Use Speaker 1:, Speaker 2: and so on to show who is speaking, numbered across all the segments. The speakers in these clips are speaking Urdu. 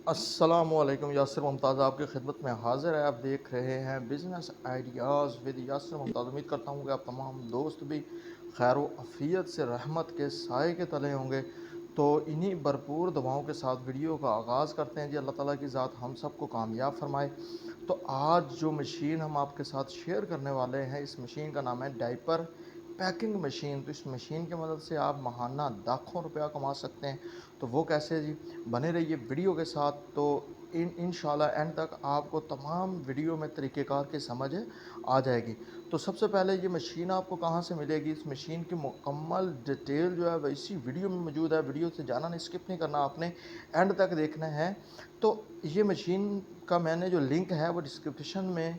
Speaker 1: السلام علیکم، یاسر ممتاز آپ کی خدمت میں حاضر ہے۔ آپ دیکھ رہے ہیں بزنس آئیڈیاز ود یاسر ممتاز۔ امید کرتا ہوں کہ آپ تمام دوست بھی خیر و عافیت سے رحمت کے سائے کے تلے ہوں گے۔ تو انہی بھرپور دعاؤں کے ساتھ ویڈیو کا آغاز کرتے ہیں جی۔ اللہ تعالیٰ کی ذات ہم سب کو کامیاب فرمائے۔ تو آج جو مشین ہم آپ کے ساتھ شیئر کرنے والے ہیں، اس مشین کا نام ہے ڈائپر پیکنگ مشین۔ تو اس مشین کی مدد سے آپ ماہانہ لاکھوں روپیہ کما سکتے ہیں۔ تو وہ کیسے جی؟ بنے رہیے ویڈیو کے ساتھ، تو انشاءاللہ اینڈ تک آپ کو تمام ویڈیو میں طریقہ کار کی سمجھ آ جائے گی۔ تو سب سے پہلے یہ مشین آپ کو کہاں سے ملے گی؟ اس مشین کی مکمل ڈیٹیل جو ہے وہ اسی ویڈیو میں موجود ہے۔ ویڈیو سے جانا نہیں، اسکپ نہیں کرنا، آپ نے اینڈ تک دیکھنا ہے۔ تو یہ مشین کا میں نے جو لنک ہے وہ ڈسکرپشن میں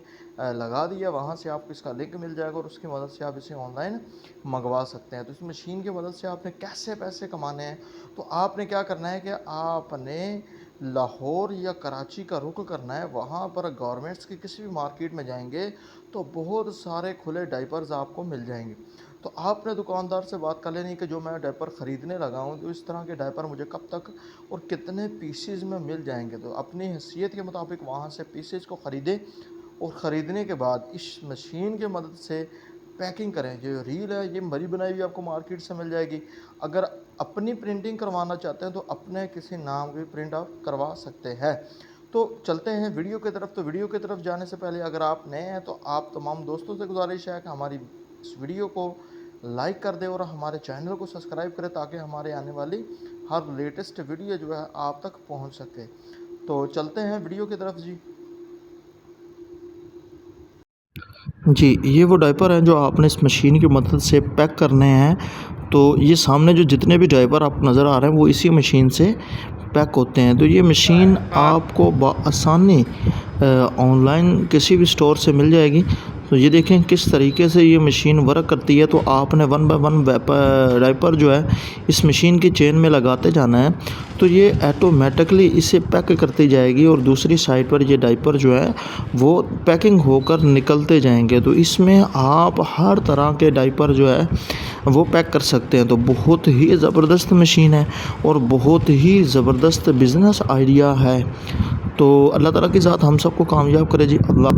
Speaker 1: لگا دیا، وہاں سے آپ کو اس کا لنک مل جائے گا اور اس کی مدد سے آپ اسے آن لائن منگوا سکتے ہیں۔ تو اس مشین کی مدد سے آپ نے کیسے پیسے کمانے ہیں؟ تو آپ نے کیا کرنا ہے کہ آپ نے لاہور یا کراچی کا رخ کرنا ہے۔ وہاں پر گورنمنٹس کی کسی بھی مارکیٹ میں جائیں گے تو بہت سارے کھلے ڈائپرز آپ کو مل جائیں گے۔ تو آپ نے دکاندار سے بات کر لینی کہ جو میں ڈائپر خریدنے لگا ہوں تو اس طرح کے ڈائپر مجھے کب تک اور کتنے پیسز میں مل جائیں گے۔ تو اپنی حیثیت کے مطابق وہاں سے پیسز کو خریدیں اور خریدنے کے بعد اس مشین کی مدد سے پیکنگ کریں۔ جو ریل ہے یہ بری بنائی ہوئی آپ کو مارکیٹ سے مل جائے گی۔ اگر اپنی پرنٹنگ کروانا چاہتے ہیں تو اپنے کسی نام کی پرنٹ آپ کروا سکتے ہیں۔ تو چلتے ہیں ویڈیو کی طرف۔ تو ویڈیو کی طرف جانے سے پہلے اگر آپ نئے ہیں تو آپ تمام دوستوں سے گزارش ہے کہ ہماری اس ویڈیو کو لائک کر دیں اور ہمارے چینل کو سبسکرائب کریں تاکہ ہمارے آنے والی ہر لیٹسٹ ویڈیو جو ہے آپ تک پہنچ سکے۔ تو چلتے ہیں ویڈیو کی طرف جی۔
Speaker 2: جی یہ وہ ڈائپر ہیں جو آپ نے اس مشین کی مدد سے پیک کرنے ہیں۔ تو یہ سامنے جو جتنے بھی ڈائپر آپ کو نظر آ رہے ہیں وہ اسی مشین سے پیک ہوتے ہیں۔ تو یہ مشین آپ کو بآسانی آن لائن کسی بھی سٹور سے مل جائے گی۔ تو یہ دیکھیں کس طریقے سے یہ مشین ورک کرتی ہے۔ تو آپ نے 1 بائی 1 ڈائپر جو ہے اس مشین کی چین میں لگاتے جانا ہے، تو یہ ایٹومیٹکلی اسے پیک کرتی جائے گی اور دوسری سائڈ پر یہ ڈائپر جو ہے وہ پیکنگ ہو کر نکلتے جائیں گے۔ تو اس میں آپ ہر طرح کے ڈائپر جو ہے وہ پیک کر سکتے ہیں۔ تو بہت ہی زبردست مشین ہے اور بہت ہی زبردست بزنس آئیڈیا ہے۔ تو اللہ تعالیٰ کی ذات ہم سب کو کامیاب کرے جی۔ اللہ